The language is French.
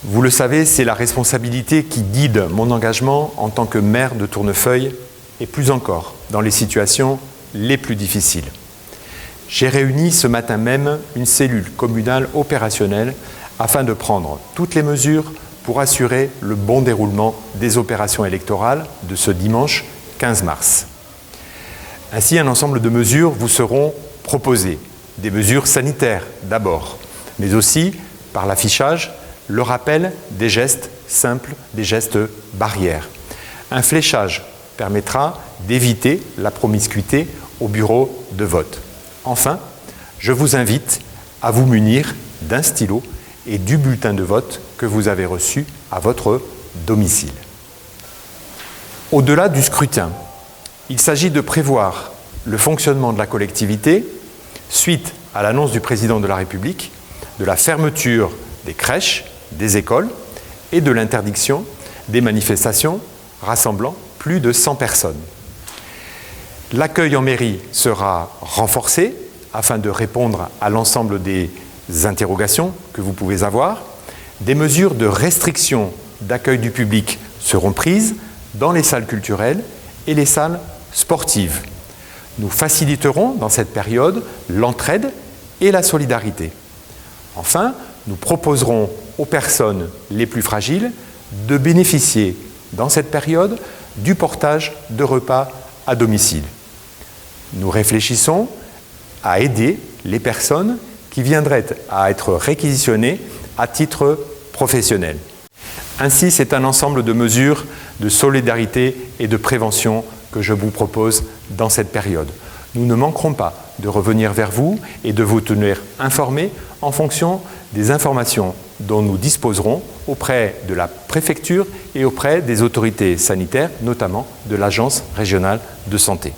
Vous le savez, c'est la responsabilité qui guide mon engagement en tant que maire de Tournefeuille et plus encore dans les situations les plus difficiles. J'ai réuni ce matin même une cellule communale opérationnelle afin de prendre toutes les mesures pour assurer le bon déroulement des opérations électorales de ce dimanche 15 mars. Ainsi, un ensemble de mesures vous seront proposées. Des mesures sanitaires d'abord, mais aussi par l'affichage, le rappel des gestes simples, des gestes barrières. Un fléchage permettra d'éviter la promiscuité au bureau de vote. Enfin, je vous invite à vous munir d'un stylo et du bulletin de vote que vous avez reçu à votre domicile. Au-delà du scrutin, il s'agit de prévoir le fonctionnement de la collectivité suite à l'annonce du président de la République de la fermeture des crèches, des écoles et de l'interdiction des manifestations rassemblant plus de 100 personnes. L'accueil en mairie sera renforcé afin de répondre à l'ensemble des interrogations que vous pouvez avoir. Des mesures de restriction d'accueil du public seront prises dans les salles culturelles et les salles sportives. Nous faciliterons dans cette période l'entraide et la solidarité. Enfin, nous proposerons aux personnes les plus fragiles de bénéficier dans cette période du portage de repas à domicile. Nous réfléchissons à aider les personnes qui viendraient à être réquisitionnées à titre professionnel. Ainsi, c'est un ensemble de mesures de solidarité et de prévention que je vous propose dans cette période. Nous ne manquerons pas de revenir vers vous et de vous tenir informés en fonction des informations dont nous disposerons auprès de la préfecture et auprès des autorités sanitaires, notamment de l'Agence régionale de santé.